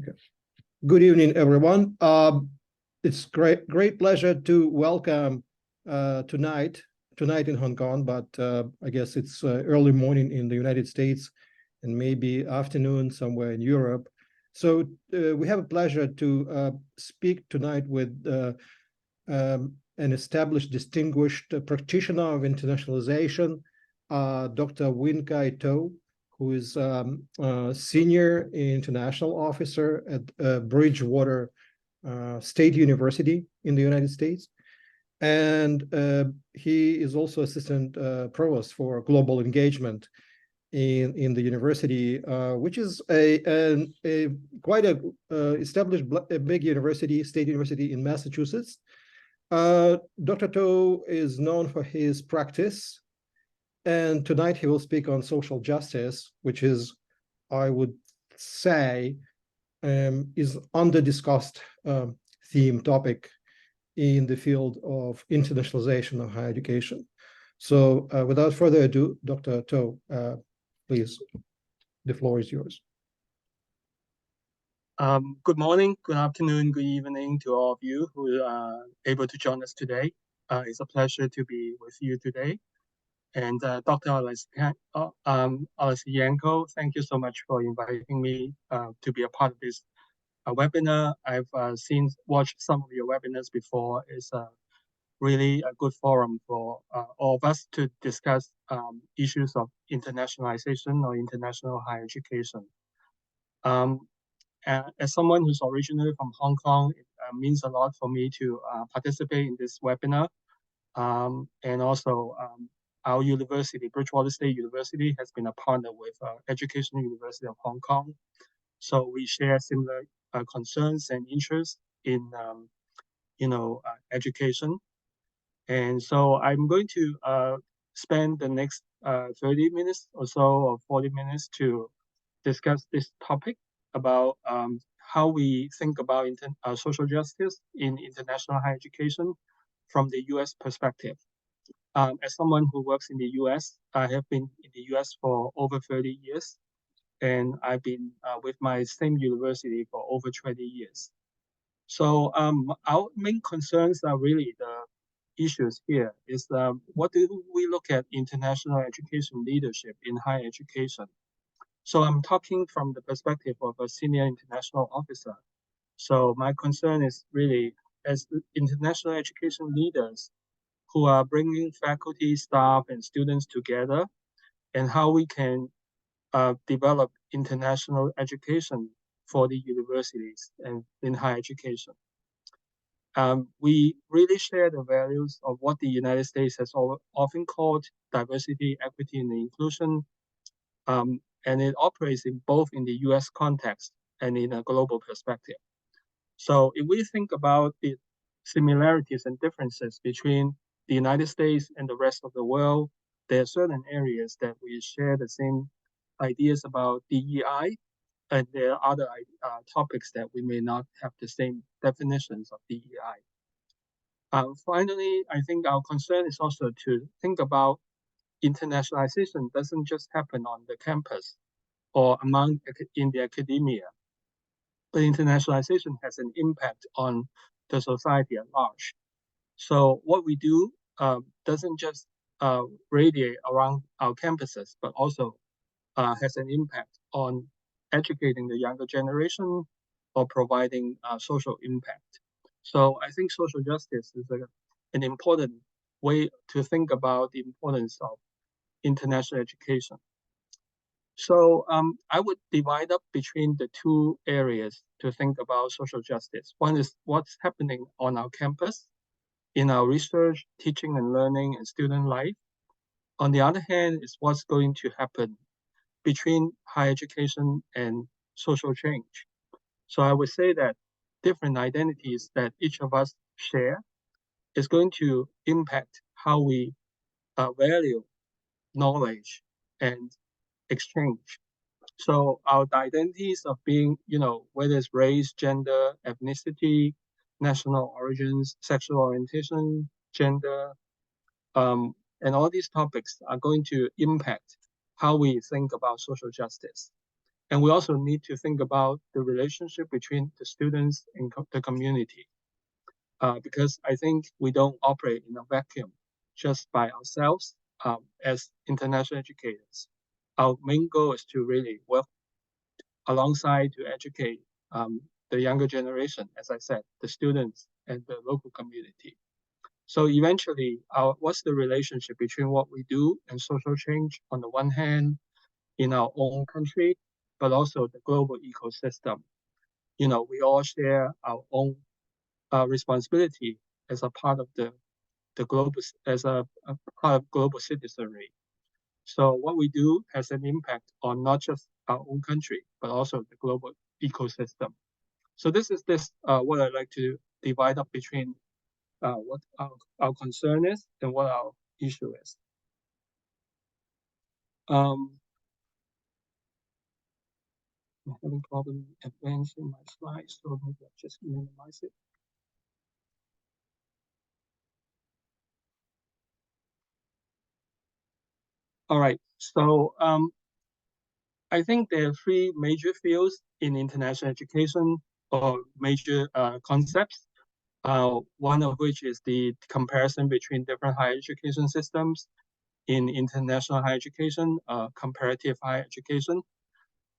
Okay. Good evening, everyone. It's great pleasure to welcome tonight in Hong Kong, but I guess it's early morning in the United States and maybe afternoon somewhere in Europe. So we have a pleasure to speak tonight with an established, distinguished practitioner of internationalization, Dr. Win Kai To, who is senior international officer at Bridgewater State University in the United States. And he is also assistant provost for global engagement in the university, which is a quite established big university, state university in Massachusetts. Dr. To is known for his practice, and tonight he will speak on social justice, which is, I would say, is under-discussed theme topic in the field of internationalization of higher education. So without further ado, Dr. To, please, the floor is yours. Good morning, good afternoon, good evening to all of you who are able to join us today. It's a pleasure to be with you today. And Dr. Alesienko, thank you so much for inviting me to be a part of this webinar. I've watched some of your webinars before. It's really a good forum for all of us to discuss issues of internationalization or international higher education. As someone who's originally from Hong Kong, it means a lot for me to participate in this webinar. And also, our university, Bridgewater State University, has been a partner with Education University of Hong Kong. So we share similar concerns and interests in, education. And so I'm going to spend the next 30 minutes or so, or 40 minutes to discuss this topic about how we think about social justice in international higher education from the U.S. perspective. As someone who works in the U.S., I have been in the U.S. for over 30 years, and I've been with my same university for over 20 years. So our main concerns are really the issues here is what do we look at international education leadership in higher education? So I'm talking from the perspective of a senior international officer. So my concern is really as international education leaders who are bringing faculty, staff, and students together, and how we can develop international education for the universities and in higher education. We really share the values of what the United States has often called diversity, equity, and inclusion, and it operates in both in the US context and in a global perspective. So if we think about the similarities and differences between the United States and the rest of the world, there are certain areas that we share the same ideas about DEI, and there are other topics that we may not have the same definitions of DEI. Finally, I think our concern is also to think about internationalization doesn't just happen on the campus or in the academia, but internationalization has an impact on the society at large. So what we do doesn't just radiate around our campuses, but also has an impact on educating the younger generation or providing social impact. So I think social justice is an important way to think about the importance of international education. So I would divide up between the two areas to think about social justice. One is what's happening on our campus in our research, teaching and learning, and student life. On the other hand, is what's going to happen between higher education and social change. So I would say that different identities that each of us share is going to impact how we value knowledge and exchange. So our identities of being, whether it's race, gender, ethnicity, national origins, sexual orientation, gender, and all these topics are going to impact how we think about social justice. And we also need to think about the relationship between the students and the community. Because I think we don't operate in a vacuum just by ourselves as international educators. Our main goal is to really work alongside to educate the younger generation, as I said, the students and the local community. So eventually, what's the relationship between what we do and social change on the one hand in our own country, but also the global ecosystem? We all share our own responsibility as a part of the global, as a part of global citizenry. So what we do has an impact on not just our own country, but also the global ecosystem. So this is what I'd like to divide up between what our concern is and what our issue is. I'm having problem advancing my slides, so maybe I'll just minimize it. All right, so I think there are three major fields in international education or major concepts. One of which is the comparison between different higher education systems in international higher education, comparative higher education.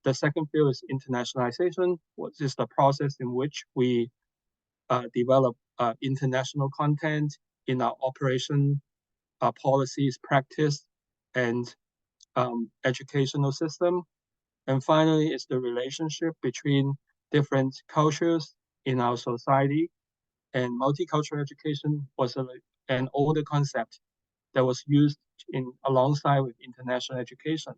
The second field is internationalization, which is the process in which we develop international content in our operation, policies, practice, and educational system. And finally, it's the relationship between different cultures in our society. And multicultural education was an older concept that was used alongside with international education.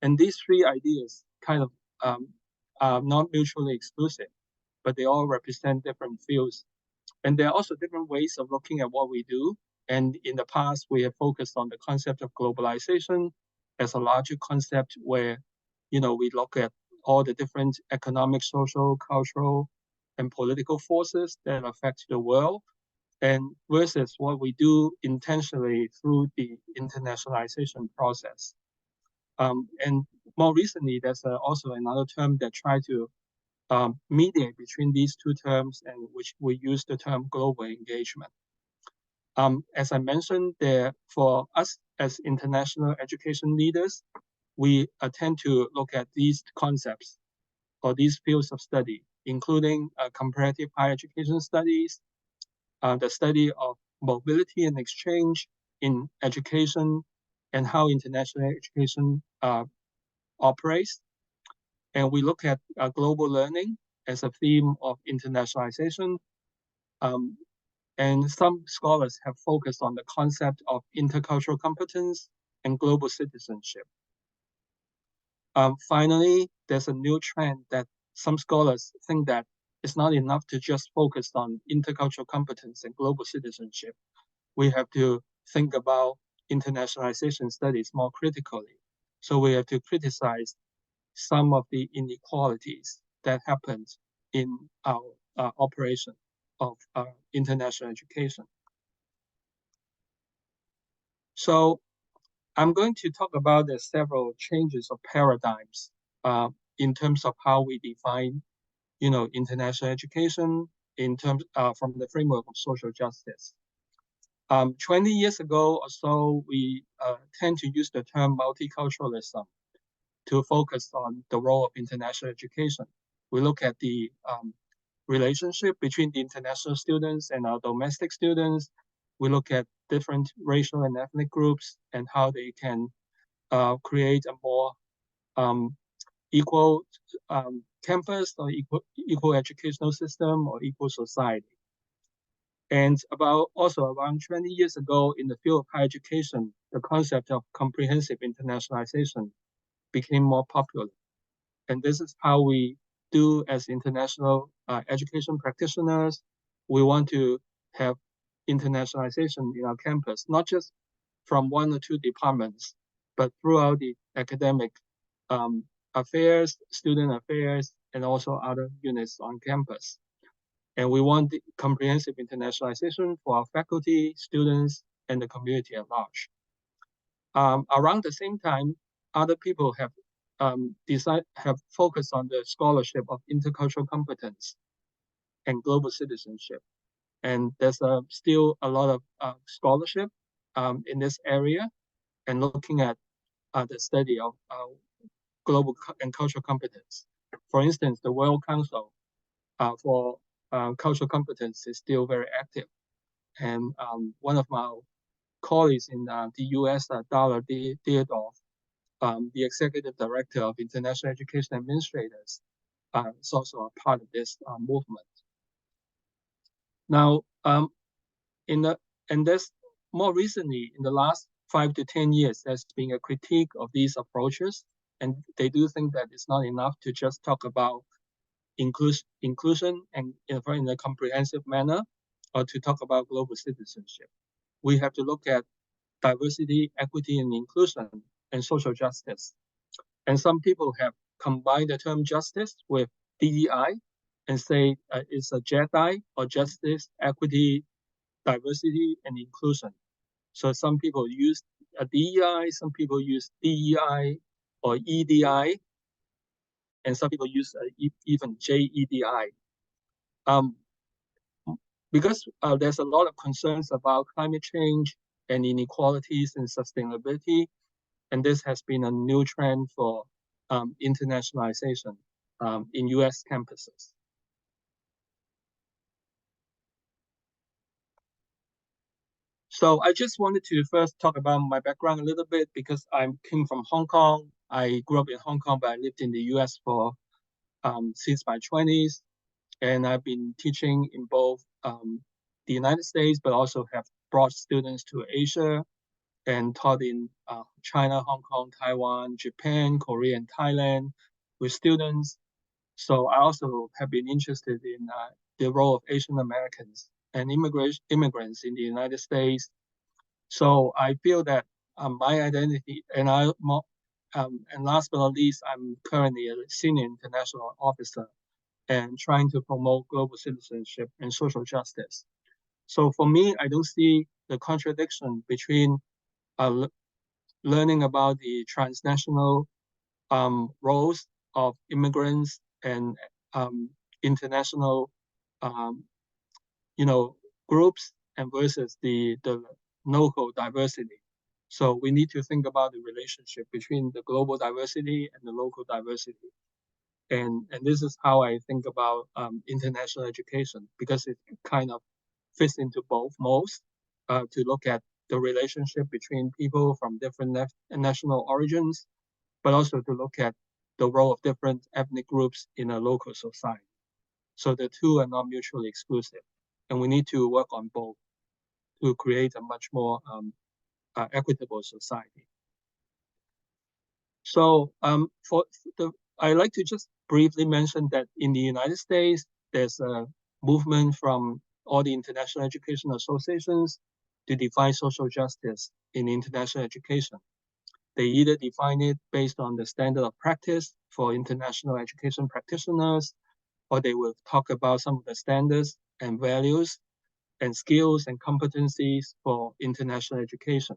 And these three ideas kind of are not mutually exclusive, but they all represent different fields. And there are also different ways of looking at what we do. And in the past, we have focused on the concept of globalization as a larger concept where, we look at all the different economic, social, cultural, and political forces that affect the world, and versus what we do intentionally through the internationalization process. And more recently, there's also another term that try to mediate between these two terms, and which we use the term global engagement. As I mentioned, for us as international education leaders, we tend to look at these concepts or these fields of study, including comparative higher education studies, the study of mobility and exchange in education, and how international education operates. And we look at global learning as a theme of internationalization. And some scholars have focused on the concept of intercultural competence and global citizenship. Finally, there's a new trend that some scholars think that it's not enough to just focus on intercultural competence and global citizenship. We have to think about internationalization studies more critically. So we have to criticize some of the inequalities that happened in our operation of international education. So I'm going to talk about the several changes of paradigms in terms of how we define, international education in terms from the framework of social justice. 20 years ago or so, we tend to use the term multiculturalism to focus on the role of international education. We look at the relationship between the international students and our domestic students. We look at different racial and ethnic groups and how they can create a more equal campus or equal educational system or equal society. And also around 20 years ago in the field of higher education, the concept of comprehensive internationalization became more popular. And this is how we do as international education practitioners. We want to have internationalization in our campus, not just from one or two departments, but throughout the academic affairs, student affairs, and also other units on campus. And we want the comprehensive internationalization for our faculty, students, and the community at large. Around the same time, other people have have focused on the scholarship of intercultural competence and global citizenship. And there's still a lot of scholarship in this area and looking at the study of global and cultural competence. For instance, the World Council for cultural competence is still very active. And one of my colleagues in the US, Darla Theodore, the executive director of International Education Administrators, is also a part of this movement. Now, there's more recently, in the last 5 to 10 years, there's been a critique of these approaches, and they do think that it's not enough to just talk about inclusion and in a comprehensive manner, or to talk about global citizenship. We have to look at diversity, equity, and inclusion, and social justice. And some people have combined the term justice with DEI and say it's a JEDI, or justice, equity, diversity, and inclusion. So some people use a DEI, some people use DEI or EDI, and some people use even JEDI. Because there's a lot of concerns about climate change and inequalities and sustainability, and this has been a new trend for internationalization in US campuses. So I just wanted to first talk about my background a little bit because I came from Hong Kong. I grew up in Hong Kong, but I lived in the US for since my 20s. And I've been teaching in both the United States, but also have brought students to Asia and taught in China, Hong Kong, Taiwan, Japan, Korea, and Thailand with students. So I also have been interested in the role of Asian Americans and immigrants in the United States. So I feel that my identity, and last but not least, I'm currently a senior international officer and trying to promote global citizenship and social justice. So for me, I don't see the contradiction between learning about the transnational roles of immigrants and international, groups and versus the local diversity. So we need to think about the relationship between the global diversity and the local diversity. And this is how I think about international education, because it kind of fits into both modes to look at the relationship between people from different national origins, but also to look at the role of different ethnic groups in a local society. So the two are not mutually exclusive, and we need to work on both to create a much more equitable society. So I like to just briefly mention that in the United States, there's a movement from all the international education associations to define social justice in international education. They either define it based on the standard of practice for international education practitioners, or they will talk about some of the standards and values and skills and competencies for international education.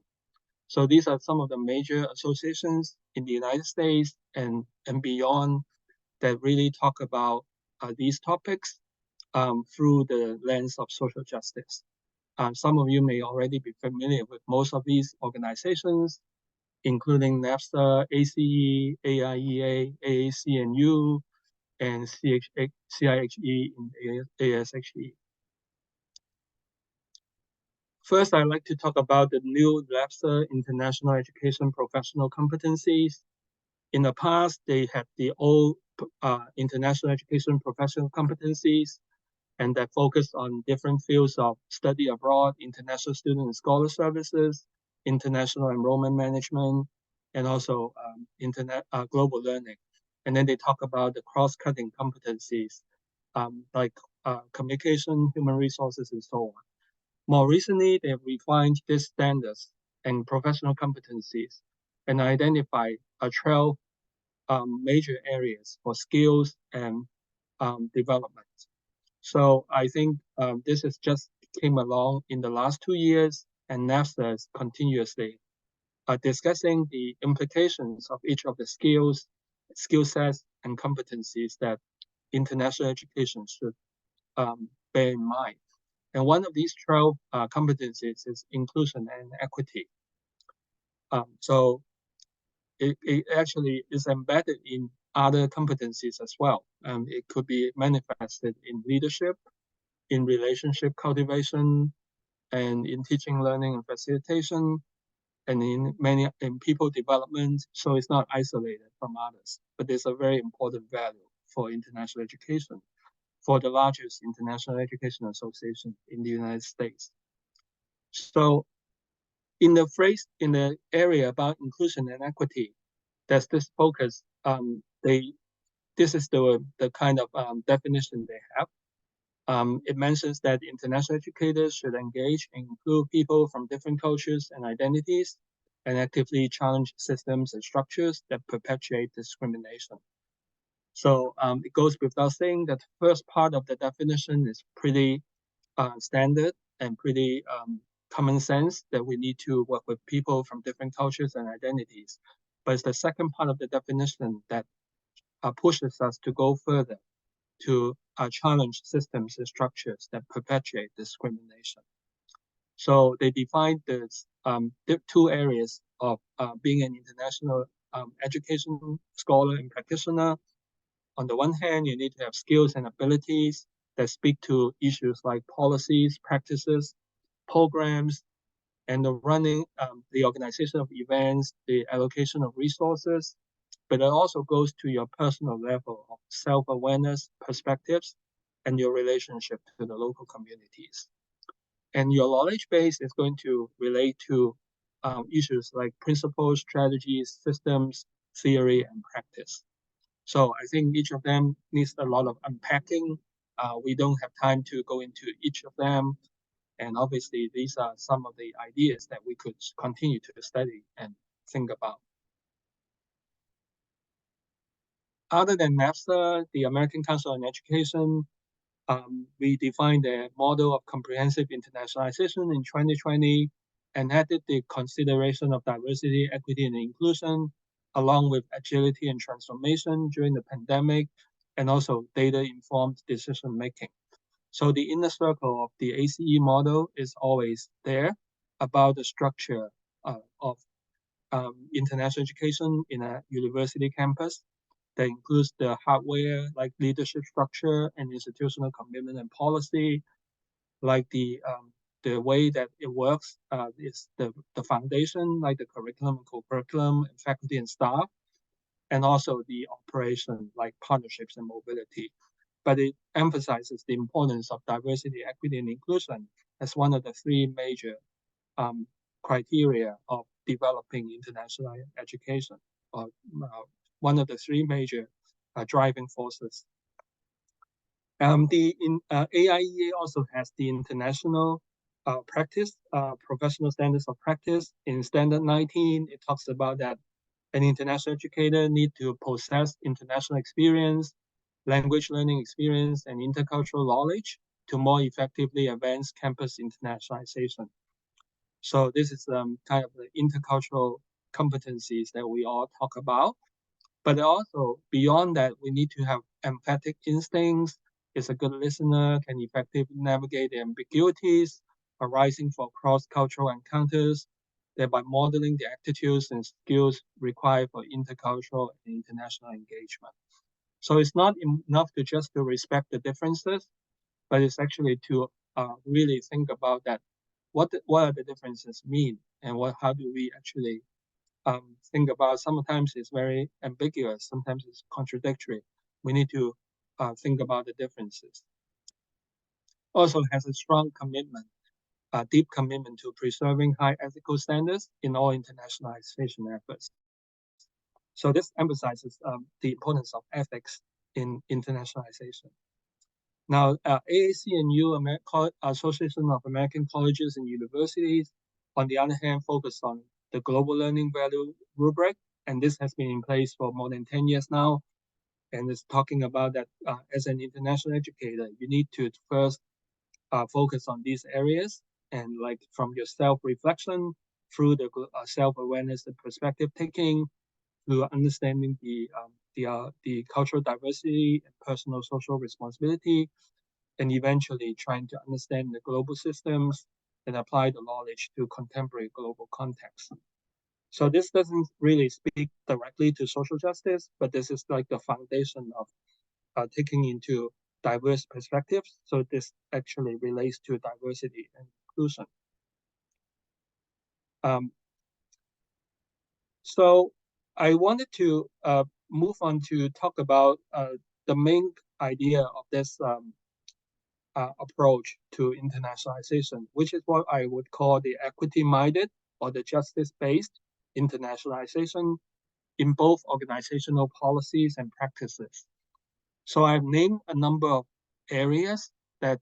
So these are some of the major associations in the United States and beyond that really talk about these topics through the lens of social justice. Some of you may already be familiar with most of these organizations, including NAFSA, ACE, AIEA, AACNU, and CIHE and ASHE. First, I'd like to talk about the new NAFSA International Education Professional Competencies. In the past, they had the old International Education Professional Competencies, and that focused on different fields of study abroad, international student and scholar services, international enrollment management, and also global learning. And then they talk about the cross-cutting competencies like communication, human resources, and so on. More recently, they have refined these standards and professional competencies and identified 12 major areas for skills and development. So I think this has just came along in the last 2 years, and NAFSA is continuously discussing the implications of each of the skills skill sets and competencies that international education should bear in mind. And one of these 12 competencies is inclusion and equity. So it actually is embedded in other competencies as well. It could be manifested in leadership, in relationship cultivation, and in teaching, learning, and facilitation, and in people development. So it's not isolated from others, but there's a very important value for international education, for the largest international education association in the United States. So in the area about inclusion and equity, there's this focus. This is the kind of definition they have. It mentions that international educators should engage and include people from different cultures and identities, and actively challenge systems and structures that perpetuate discrimination. So it goes without saying that the first part of the definition is pretty standard and pretty common sense, that we need to work with people from different cultures and identities. But it's the second part of the definition that pushes us to go further, to challenge systems and structures that perpetuate discrimination. So they define the two areas of being an international education scholar and practitioner. On the one hand, you need to have skills and abilities that speak to issues like policies, practices, programs, and the running, the organization of events, the allocation of resources. But it also goes to your personal level of self-awareness, perspectives, and your relationship to the local communities. And your knowledge base is going to relate to issues like principles, strategies, systems, theory, and practice. So I think each of them needs a lot of unpacking. We don't have time to go into each of them. And obviously, these are some of the ideas that we could continue to study and think about. Other than NAFSA, the American Council on Education, we defined a model of comprehensive internationalization in 2020 and added the consideration of diversity, equity, and inclusion, along with agility and transformation during the pandemic, and also data-informed decision-making. So the inner circle of the ACE model is always there about the structure of international education in a university campus. That includes the hardware, like leadership structure and institutional commitment and policy, like the way that it works is the foundation, like the curriculum and co-curriculum, and faculty and staff, and also the operation, like partnerships and mobility. But it emphasizes the importance of diversity, equity, and inclusion as one of the three major criteria of developing international education, or one of the three major driving forces. AIEA also has the international practice, professional standards of practice. In Standard 19, it talks about that an international educator needs to possess international experience, language learning experience, and intercultural knowledge to more effectively advance campus internationalization. So this is kind of the intercultural competencies that we all talk about. But also beyond that, we need to have empathic instincts, is a good listener, can effectively navigate the ambiguities arising from cross-cultural encounters, thereby modeling the attitudes and skills required for intercultural and international engagement. So it's not enough to just to respect the differences, but it's actually to really think about that. What are the differences mean, and how do we actually think about? Sometimes it's very ambiguous, sometimes it's contradictory. We need to think about the differences. Also has a strong commitment, a deep commitment to preserving high ethical standards in all internationalization efforts. So this emphasizes the importance of ethics in internationalization. Now, AAC&U, Association of American Colleges and Universities, on the other hand, focus on the global learning value rubric, and this has been in place for more than 10 years now. And it's talking about that as an international educator, you need to first focus on these areas, and like from your self-reflection through the self-awareness and perspective taking, through understanding the the cultural diversity and personal social responsibility, and eventually trying to understand the global systems and apply the knowledge to contemporary global context. So this doesn't really speak directly to social justice, but this is like the foundation of taking into diverse perspectives. So this actually relates to diversity and inclusion. So I wanted to move on to talk about the main idea of this approach to internationalization, which is what I would call the equity-minded or the justice-based internationalization in both organizational policies and practices. So I've named a number of areas that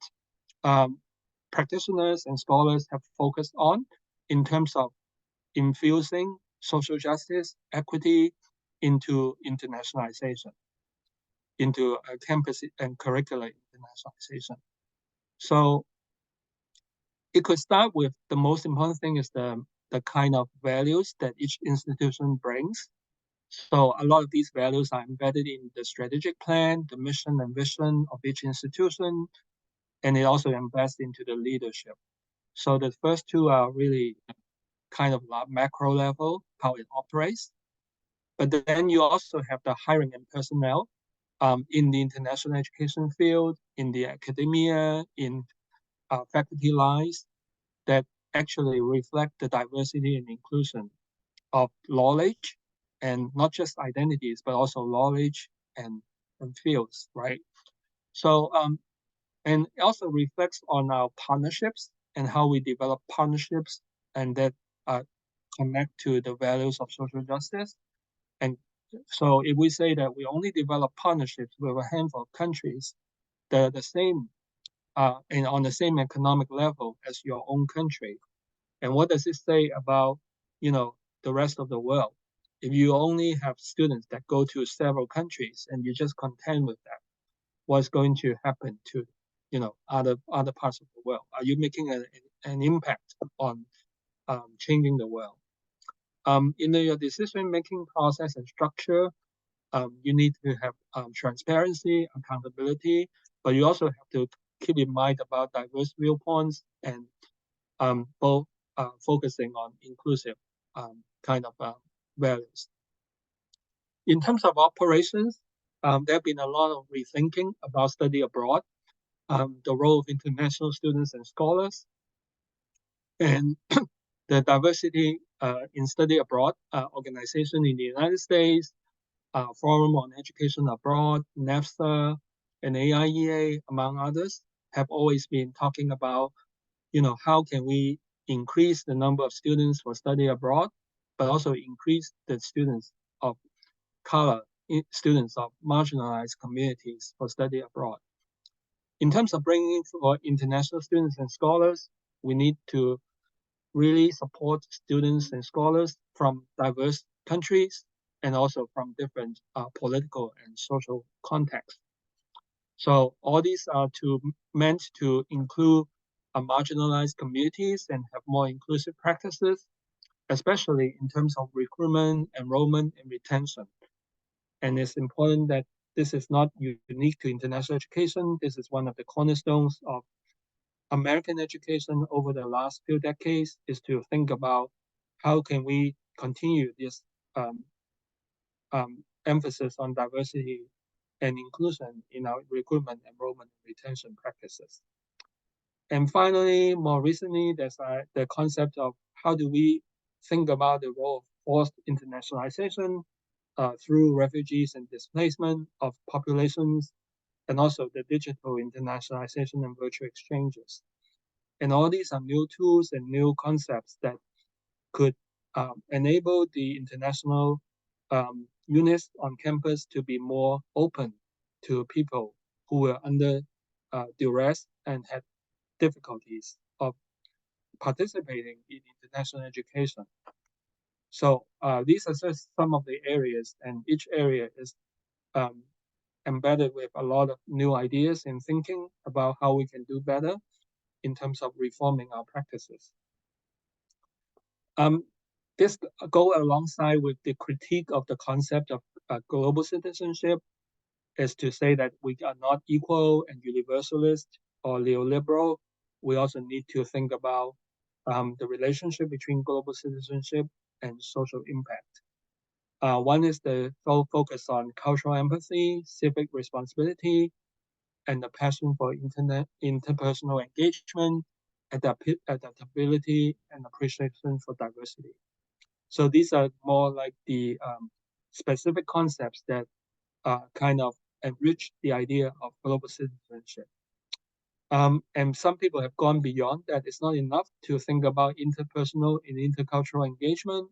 practitioners and scholars have focused on in terms of infusing social justice, equity into internationalization, into campus and curricular internationalization. So it could start with the most important thing is the kind of values that each institution brings. So a lot of these values are embedded in the strategic plan, the mission and vision of each institution, and it also embeds into the leadership. So the first two are really kind of macro level, how it operates. But then you also have the hiring and personnel in the international education field, in the academia, in faculty lines that actually reflect the diversity and inclusion of knowledge, and not just identities, but also knowledge and fields, right? So, and it also reflects on our partnerships and how we develop partnerships and that connect to the values of social justice. And so if we say that we only develop partnerships with a handful of countries that are the same and on the same economic level as your own country, and what does it say about, the rest of the world? If you only have students that go to several countries and you just contend with that, what's going to happen to, other parts of the world? Are you making an impact on changing the world? In your decision-making process and structure, you need to have transparency, accountability, but you also have to keep in mind about diverse viewpoints and both focusing on inclusive kind of values. In terms of operations, there have been a lot of rethinking about study abroad, the role of international students and scholars, and the diversity in study abroad organization in the United States, Forum on Education Abroad, NAFSA, and AIEA, among others, have always been talking about, how can we increase the number of students for study abroad, but also increase the students of color, students of marginalized communities for study abroad. In terms of bringing for international students and scholars, we need to really support students and scholars from diverse countries and also from different political and social contexts. So all these are meant to include marginalized communities and have more inclusive practices, especially in terms of recruitment, enrollment, and retention. And it's important that this is not unique to international education. This is one of the cornerstones of American education over the last few decades, is to think about how can we continue this emphasis on diversity and inclusion in our recruitment, enrollment, and retention practices. And finally, more recently, there's the concept of how do we think about the role of forced internationalization through refugees and displacement of populations, and also the digital internationalization and virtual exchanges. And all these are new tools and new concepts that could enable the international units on campus to be more open to people who were under duress and had difficulties of participating in international education. So these are just some of the areas, and each area is embedded with a lot of new ideas and thinking about how we can do better in terms of reforming our practices. this go alongside with the critique of the concept of global citizenship is to say that we are not equal and universalist or neoliberal. We also need to think about the relationship between global citizenship and social impact. One is the focus on cultural empathy, civic responsibility, and the passion for interpersonal engagement, adaptability, and appreciation for diversity. So these are more like the specific concepts that kind of enrich the idea of global citizenship. And some people have gone beyond that. It's not enough to think about interpersonal and intercultural engagement,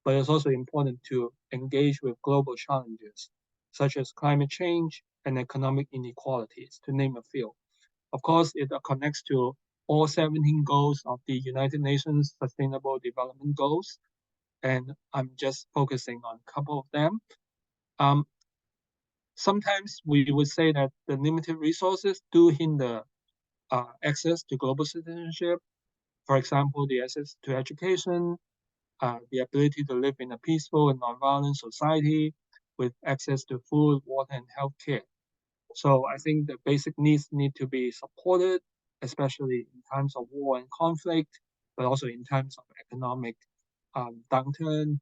but it's also important to engage with global challenges, such as climate change and economic inequalities, to name a few. Of course, it connects to all 17 goals of the United Nations Sustainable Development Goals, and I'm just focusing on a couple of them. Sometimes we would say that the limited resources do hinder access to global citizenship. For example, the access to education, the ability to live in a peaceful and nonviolent society with access to food, water, and healthcare. So I think the basic needs need to be supported, especially in times of war and conflict, but also in times of economic downturn.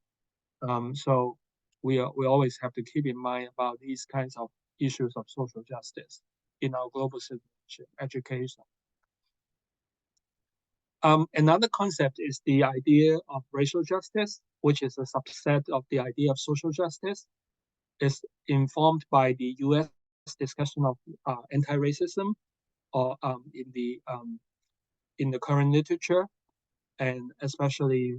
So we always have to keep in mind about these kinds of issues of social justice in our global citizenship education. Another concept is the idea of racial justice, which is a subset of the idea of social justice. It's informed by the U.S. discussion of anti-racism, or in the current literature, and especially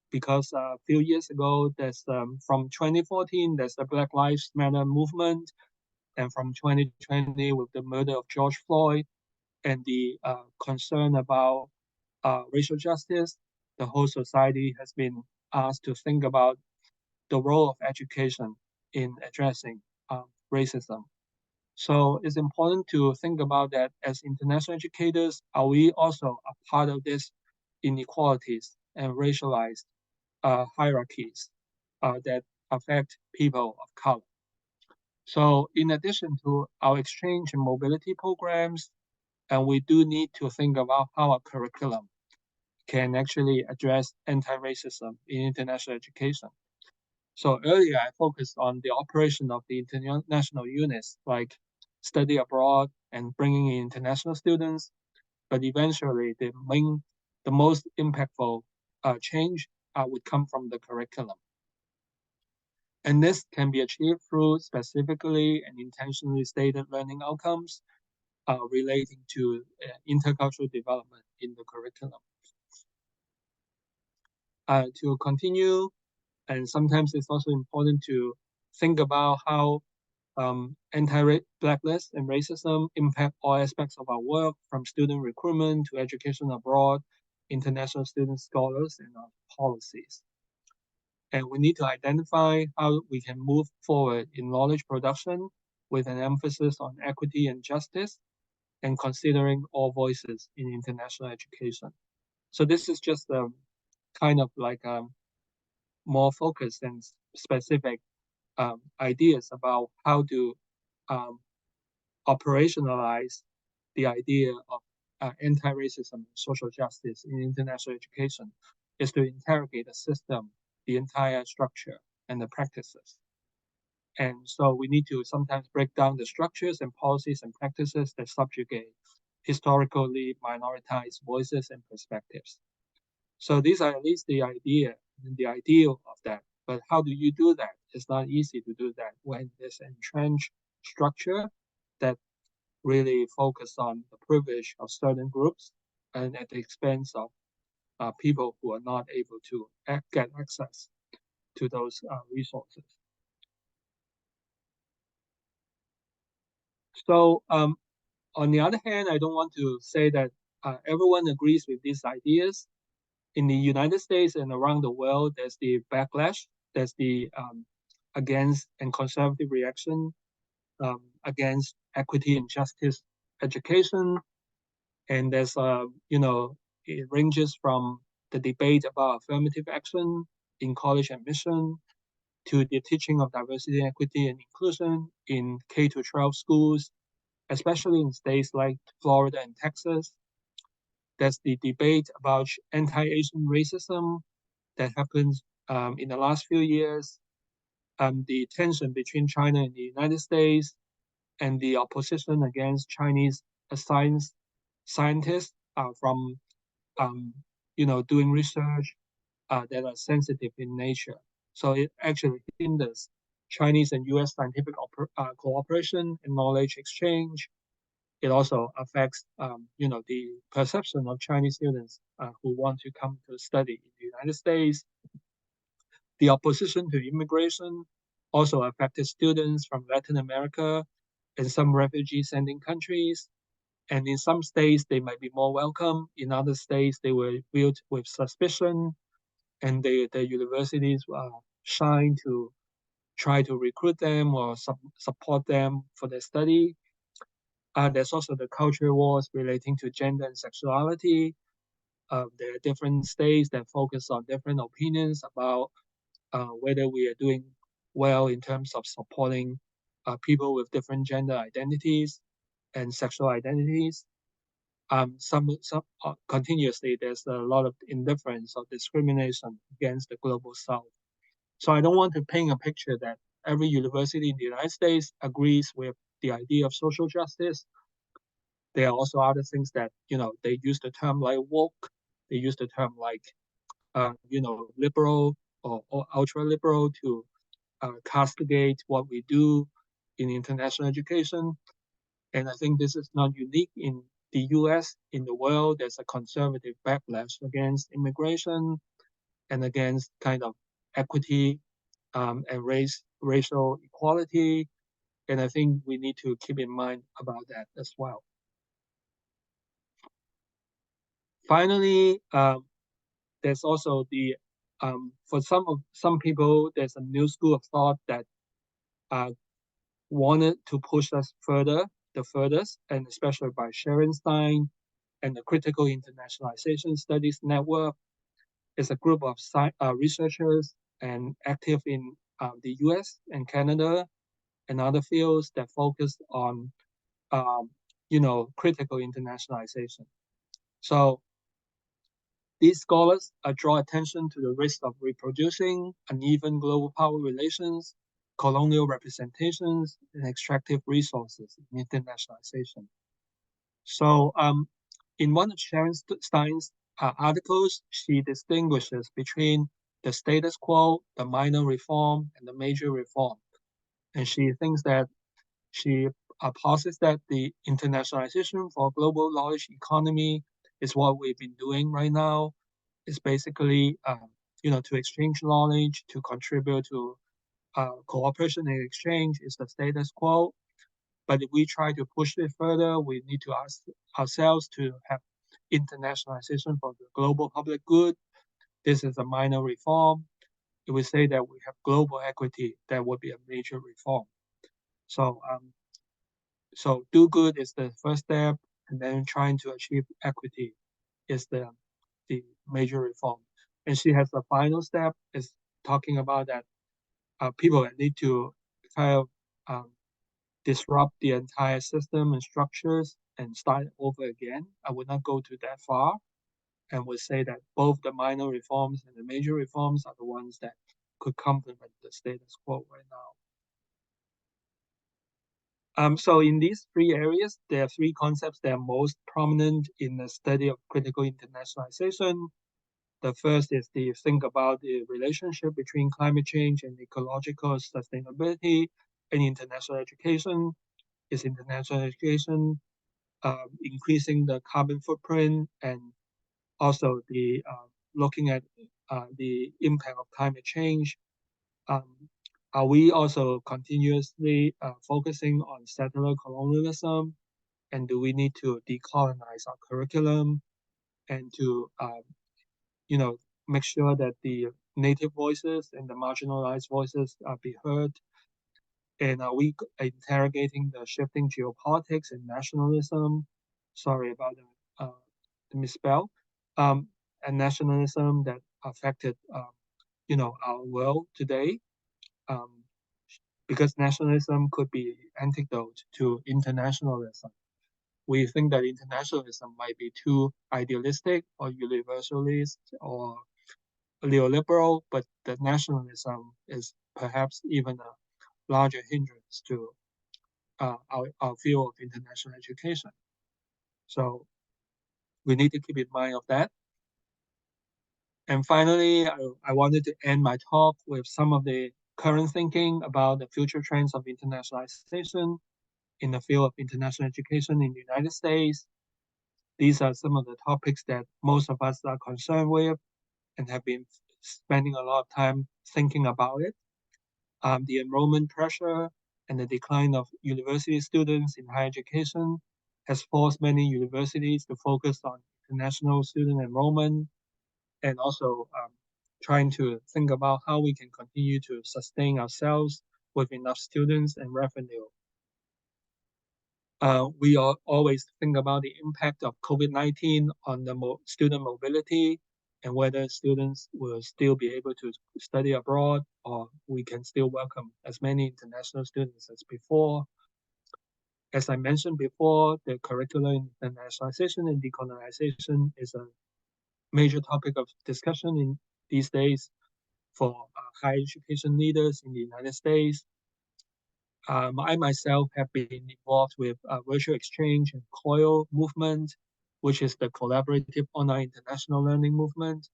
because a few years ago, there's from 2014, there's the Black Lives Matter movement, and from 2020 with the murder of George Floyd, and the concern about racial justice, the whole society has been asked to think about the role of education in addressing racism. So it's important to think about that as international educators, are we also a part of this inequalities and racialized hierarchies that affect people of color? So in addition to our exchange and mobility programs, and we do need to think about how our curriculum can actually address anti-racism in international education. So earlier I focused on the operation of the international units like study abroad and bringing in international students, but eventually the most impactful change would come from the curriculum. And this can be achieved through specifically and intentionally stated learning outcomes relating to intercultural development in the curriculum. To continue, and sometimes it's also important to think about how anti-blackness and racism impact all aspects of our work, from student recruitment to education abroad, international student scholars, and our policies. And we need to identify how we can move forward in knowledge production with an emphasis on equity and justice, and considering all voices in international education. So this is just kind of like more focused and specific ideas about how to operationalize the idea of anti-racism and social justice in international education, is to interrogate the system, the entire structure, and the practices. And so we need to sometimes break down the structures and policies and practices that subjugate historically minoritized voices and perspectives. So these are at least the idea and the ideal of that. But how do you do that? It's not easy to do that when there's entrenched structure that really focus on the privilege of certain groups and at the expense of people who are not able to get access to those resources. So on the other hand, I don't want to say that everyone agrees with these ideas. In the United States and around the world, there's the backlash, there's the against and conservative reaction against equity and justice education. And there's, it ranges from the debate about affirmative action in college admission, to the teaching of diversity, equity, and inclusion in K-12 schools, especially in states like Florida and Texas. There's the debate about anti-Asian racism that happens in the last few years, the tension between China and the United States, and the opposition against Chinese scientists from doing research that are sensitive in nature. So it actually hinders Chinese and U.S. scientific cooperation and knowledge exchange. It also affects, the perception of Chinese students who want to come to study in the United States. The opposition to immigration also affected students from Latin America and some refugee-sending countries. And in some states, they might be more welcome. In other states, they were viewed with suspicion, and the universities shy to try to recruit them or support them for their study. There's also the culture wars relating to gender and sexuality. There are different states that focus on different opinions about whether we are doing well in terms of supporting people with different gender identities and sexual identities. Some continuously, there's a lot of indifference or discrimination against the global South. So I don't want to paint a picture that every university in the United States agrees with the idea of social justice. There are also other things that, they use the term like woke, they use the term like, liberal or ultra liberal to castigate what we do in international education. And I think this is not unique in the US. In the world, there's a conservative backlash against immigration and against kind of equity and racial equality. And I think we need to keep in mind about that as well. Finally, there's also the for some people, there's a new school of thought that wanted to push us the furthest, and especially by Scherenstein and the Critical Internationalization Studies Network. It's a group of researchers and active in the US and Canada and other fields that focus on, critical internationalization. So these scholars draw attention to the risk of reproducing uneven global power relations, colonial representations, and extractive resources in internationalization. So in one of Scherenstein's articles, she distinguishes between the status quo, the minor reform, and the major reform. And she thinks that she posits that the internationalization for global knowledge economy is what we've been doing right now. It's basically, to exchange knowledge, to contribute to cooperation and exchange is the status quo. But if we try to push it further, we need to ask ourselves to have internationalization for the global public good. This is a minor reform. If we say that we have global equity, that would be a major reform. So, so do good is the first step, and then trying to achieve equity is the major reform. And she has the final step is talking about that people that need to kind of disrupt the entire system and structures and start over again. I would not go to that far, and would say that both the minor reforms and the major reforms are the ones that could complement the status quo right now. So in these three areas, there are three concepts that are most prominent in the study of critical internationalization. The first is to think about the relationship between climate change and ecological sustainability and international education. Is international education increasing the carbon footprint, and also the looking at the impact of climate change? Are we also continuously focusing on settler colonialism? And do we need to decolonize our curriculum and to make sure that the native voices and the marginalized voices be heard? And are we interrogating the shifting geopolitics and nationalism? Sorry about the misspell. and nationalism that affected, our world today. Um, because nationalism could be antidote to internationalism. We think that internationalism might be too idealistic or universalist or neoliberal, but that nationalism is perhaps even a larger hindrance to our field of international education. So we need to keep in mind of that. And finally, I wanted to end my talk with some of the current thinking about the future trends of internationalization in the field of international education in the United States. These are some of the topics that most of us are concerned with and have been spending a lot of time thinking about it. The enrollment pressure and the decline of university students in higher education has forced many universities to focus on international student enrollment and also trying to think about how we can continue to sustain ourselves with enough students and revenue. We always think about the impact of COVID-19 on the student mobility and whether students will still be able to study abroad or we can still welcome as many international students as before. As I mentioned before, the curricular internationalization and decolonization is a major topic of discussion in these days for higher education leaders in the United States. I myself have been involved with virtual exchange and COIL movement, which is the collaborative online international learning movement,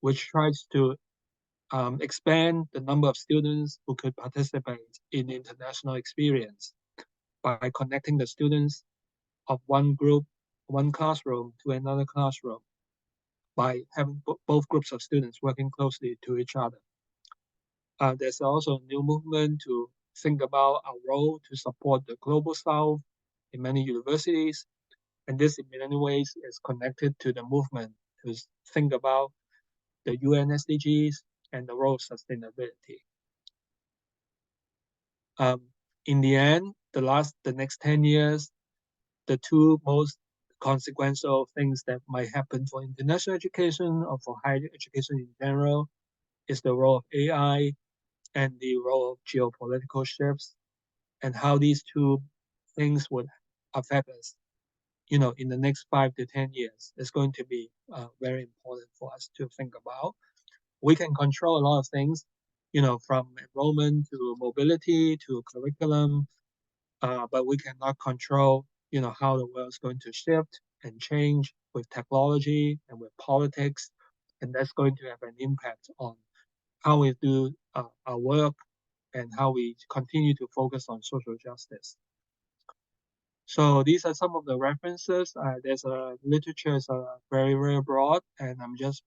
which tries to expand the number of students who could participate in international experience by connecting the students of one group, one classroom to another classroom by having both groups of students working closely to each other. There's also a new movement to think about our role to support the global South in many universities. And this in many ways is connected to the movement to think about the UN SDGs and the role of sustainability. In the end, the next 10 years, the two most consequential things that might happen for international education or for higher education in general is the role of AI and the role of geopolitical shifts and how these two things would affect us, in the next 5 to 10 years. It's going to be very important for us to think about. We can control a lot of things, from enrollment to mobility to curriculum, but we cannot control, how the world is going to shift and change with technology and with politics, and that's going to have an impact on how we do our work and how we continue to focus on social justice. So these are some of the references. There's a literature is very, very broad, and I'm just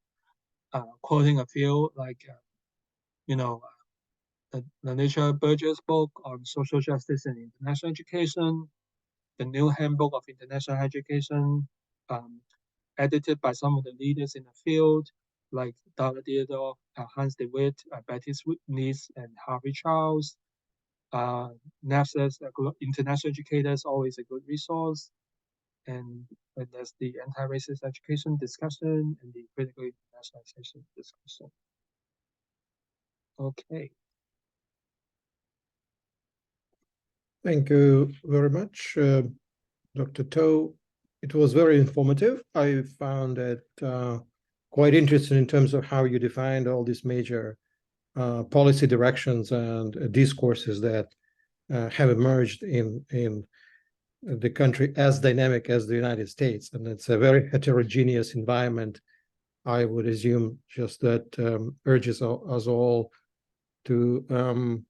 quoting a few, like, the Nature Burgess book on social justice and international education, the new handbook of international education, edited by some of the leaders in the field, like Dara Dierdorf, Hans de Witt, Betty Sweetness, and Harvey Charles. NAFSA's international educators always a good resource. And there's the anti-racist education discussion and the critical internationalization discussion. Okay. Thank you very much, Dr. To. It was very informative. I found it quite interesting in terms of how you defined all these major policy directions and discourses that have emerged in the country as dynamic as the United States. And it's a very heterogeneous environment, I would assume, just that urges us all to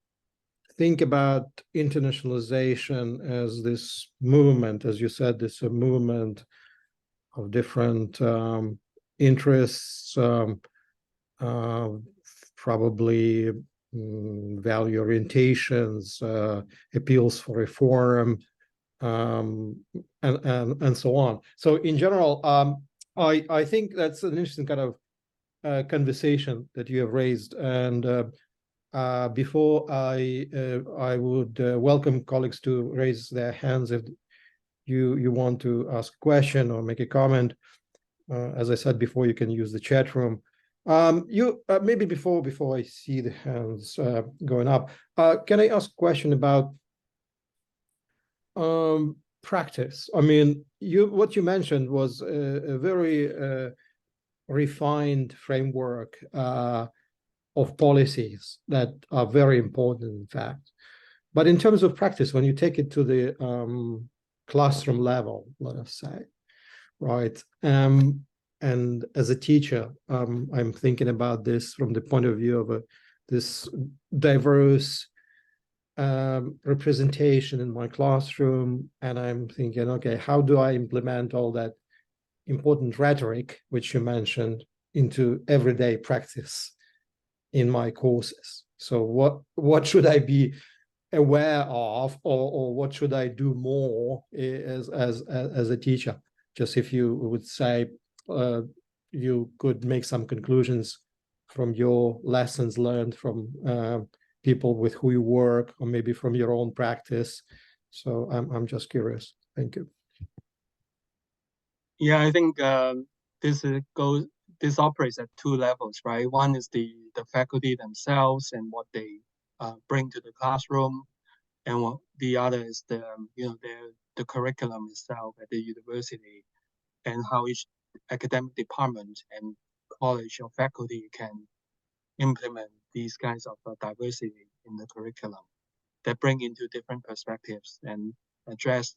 think about internationalization as this movement, as you said, this a movement of different interests, probably value orientations, appeals for reform, and so on. So in general, I think that's an interesting kind of conversation that you have raised. And before I would welcome colleagues to raise their hands if you want to ask a question or make a comment. As I said before, you can use the chat room. You maybe before I see the hands going up, can I ask a question about practice? I mean, what you mentioned was a very refined framework of policies that are very important, in fact. But in terms of practice, when you take it to the classroom level, let us say, right? And as a teacher, I'm thinking about this from the point of view of this diverse representation in my classroom, and I'm thinking, okay, how do I implement all that important rhetoric, which you mentioned, into everyday practice in my courses? So what should I be aware of, or what should I do more as a teacher? Just if you would say you could make some conclusions from your lessons learned from people with who you work, or maybe from your own practice. So I'm just curious. Thank you. Yeah, I think this operates at two levels, right? One is the faculty themselves and what they bring to the classroom, and the other is the curriculum itself at the university, and how each academic department and college or faculty can implement these kinds of diversity in the curriculum that bring into different perspectives and address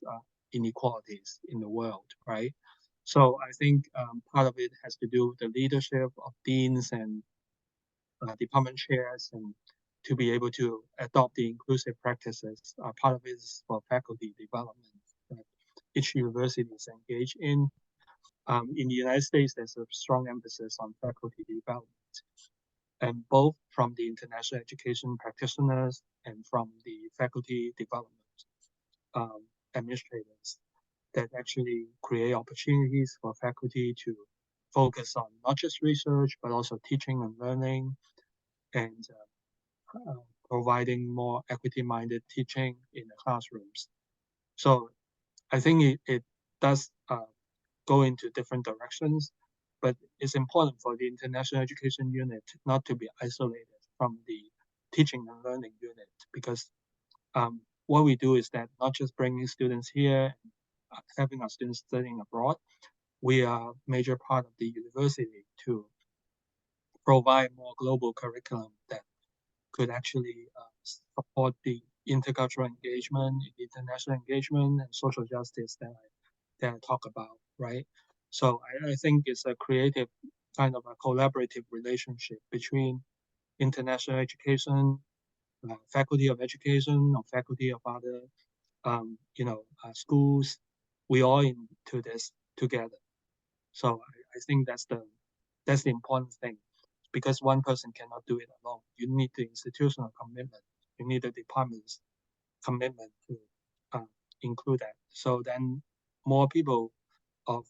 inequalities in the world, right? So I think part of it has to do with the leadership of deans and department chairs, and to be able to adopt the inclusive practices. Part of it is for faculty development that each university is engaged in. In the United States, there's a strong emphasis on faculty development, and both from the international education practitioners and from the faculty development administrators, that actually create opportunities for faculty to focus on not just research, but also teaching and learning, and providing more equity-minded teaching in the classrooms. So I think it does go into different directions, but it's important for the international education unit not to be isolated from the teaching and learning unit, because what we do is that not just bringing students here, having our students studying abroad, we are a major part of the university to provide more global curriculum that could actually support the intercultural engagement, international engagement, and social justice that I talk about, right? So I think it's a creative kind of a collaborative relationship between international education, faculty of education, or faculty of other, schools. We all into this together. So I think that's the important thing, because one person cannot do it alone. You need the institutional commitment. You need the department's commitment to include that. So then more people of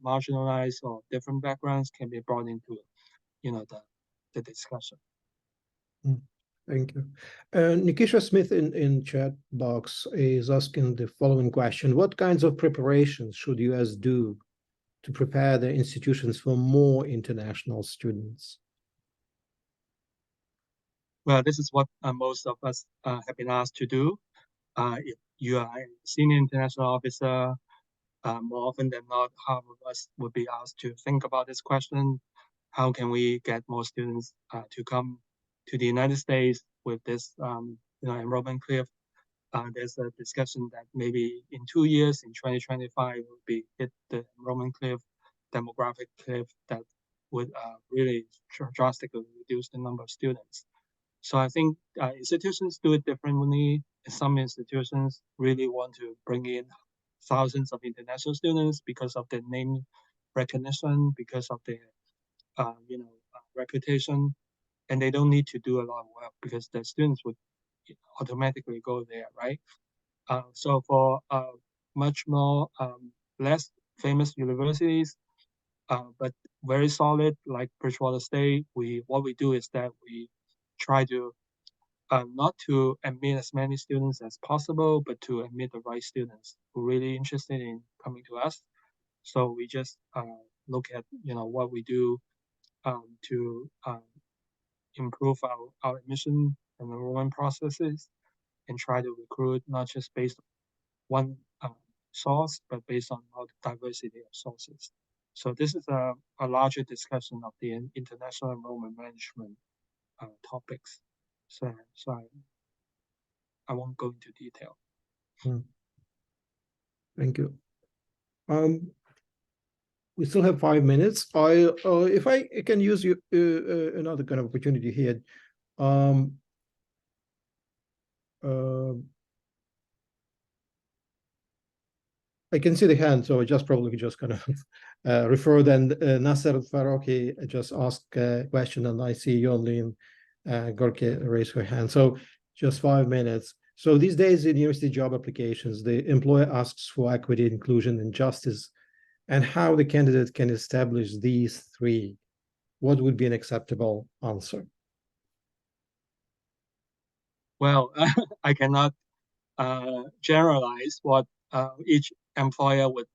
marginalized or different backgrounds can be brought into, the discussion. Thank you. Nikisha Smith in chat box is asking the following question: what kinds of preparations should US do to prepare their institutions for more international students? Well, this is what most of us have been asked to do. If you are a senior international officer, more often than not, half of us would be asked to think about this question. How can we get more students to come to the United States with this enrollment cliff? There's a discussion that maybe in 2 years, in 2025, will be hit the enrollment cliff, demographic cliff that would really drastically reduce the number of students. So I think institutions do it differently. Some institutions really want to bring in thousands of international students because of their name recognition, because of their reputation, and they don't need to do a lot of work because the students would automatically go there, right? So for much more less famous universities, but very solid, like Bridgewater State, what we do is that we try to not to admit as many students as possible, but to admit the right students who are really interested in coming to us. So we just look at what we do to improve our admission and enrollment processes, and try to recruit not just based on one source, but based on our diversity of sources. So this is a larger discussion of the international enrollment management topics. So I won't go into detail. Thank you. We still have 5 minutes. If I can use you another kind of opportunity here. I can see the hand, so I just probably just kind of refer then. Nasser Faroki just asked a question, and I see Yonlin Gorke raise her hand. So just 5 minutes. So these days in university job applications, the employer asks for equity, inclusion, and justice, and how the candidate can establish these three. What would be an acceptable answer? Well, I cannot generalize what each employer would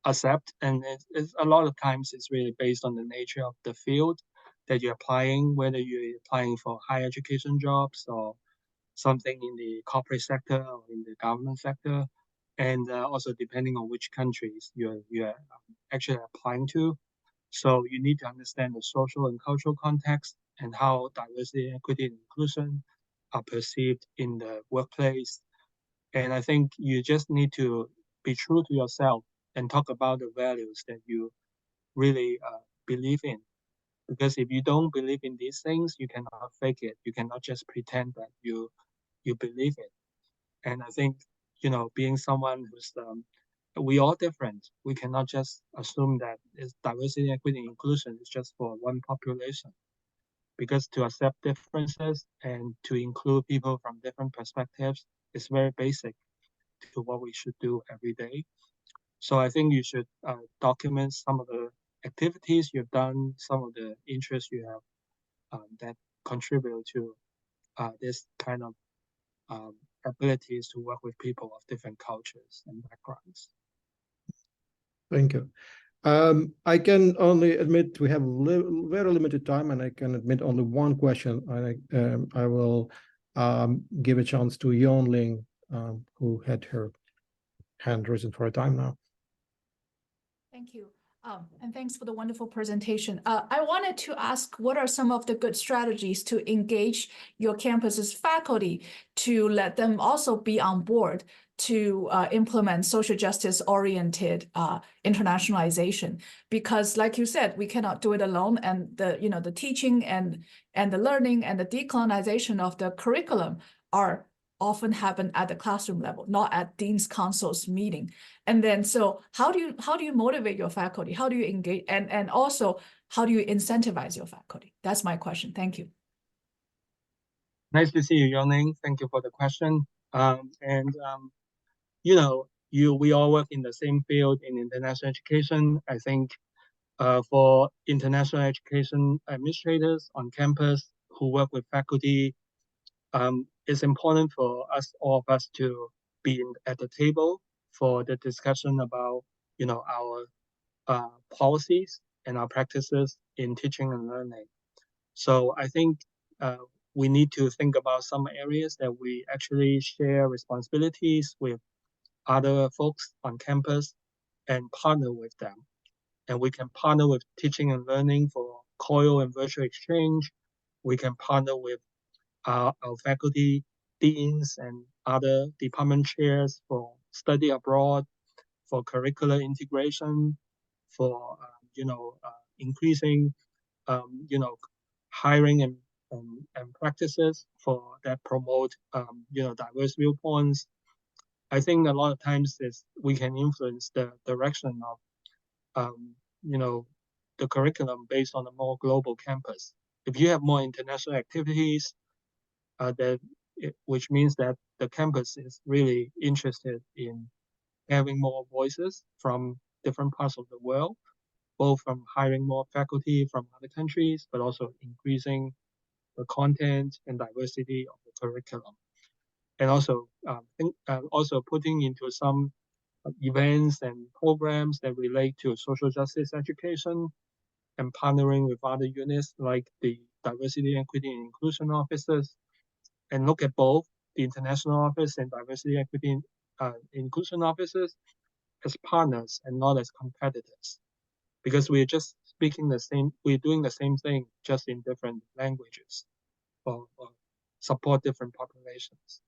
accept, and it's a lot of times it's really based on the nature of the field that you're applying, whether you're applying for higher education jobs or something in the corporate sector or in the government sector, and also depending on which countries you're actually applying to. So you need to understand the social and cultural context and how diversity, equity, and inclusion are perceived in the workplace. And I think you just need to be true to yourself and talk about the values that you really believe in. Because if you don't believe in these things, you cannot fake it. You cannot just pretend that you believe it. And I think, being someone who's we all different. We cannot just assume that it's diversity, equity, and inclusion is just for one population. Because to accept differences and to include people from different perspectives is very basic to what we should do every day. So I think you should document some of the activities you've done, some of the interests you have that contribute to this kind of abilities to work with people of different cultures and backgrounds. Thank you. I can only admit we have very limited time, and I can admit only one question. I will give a chance to Yonling, who had her hand raised for a time now. Thank you. And thanks for the wonderful presentation. I wanted to ask, what are some of the good strategies to engage your campus's faculty to let them also be on board to implement social justice oriented internationalization? Because like you said, we cannot do it alone, and the teaching and the learning and the decolonization of the curriculum are often happen at the classroom level, not at Dean's Council's meeting. And then, so how do you motivate your faculty? How do you engage? And also, how do you incentivize your faculty? That's my question. Thank you. Nice to see you, Yonling. Thank you for the question. We all work in the same field in international education. I think for international education administrators on campus who work with faculty, it's important for all of us to be at the table for the discussion about our policies and our practices in teaching and learning. So I think we need to think about some areas that we actually share responsibilities with other folks on campus and partner with them. And we can partner with teaching and learning for COIL and virtual exchange. We can partner with our faculty deans and other department chairs for study abroad, for curricular integration, for increasing hiring and practices for that promote diverse viewpoints. I think a lot of times we can influence the direction of the curriculum based on a more global campus. If you have more international activities, which means that the campus is really interested in having more voices from different parts of the world, both from hiring more faculty from other countries, but also increasing the content and diversity of the curriculum. And also, also putting into some events and programs that relate to social justice education, and partnering with other units like the diversity, equity, and inclusion offices, and look at both the international office and diversity, equity, inclusion offices as partners and not as competitors, because we're just we're doing the same thing, just in different languages or support different populations.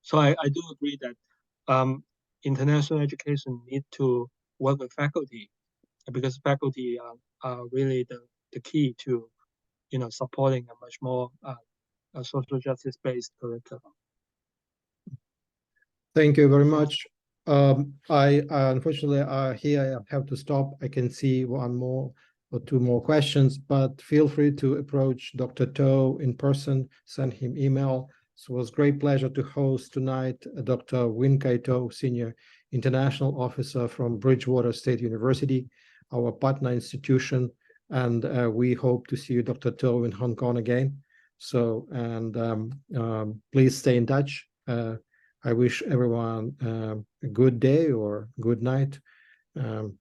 So I do agree that international education need to work with faculty, because faculty are really the key to, supporting a much more a social justice-based curriculum. Thank you very much. I unfortunately here I have to stop. I can see one more or two more questions, but feel free to approach Dr. To in person, send him email. So it was a great pleasure to host tonight Dr. Win-Kai To, Senior International Officer from Bridgewater State University, our partner institution, and we hope to see you, Dr. To, in Hong Kong again. So, and please stay in touch. I wish everyone a good day or good night.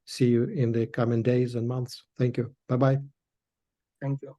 See you in the coming days and months. Thank you. Bye-bye. Thank you.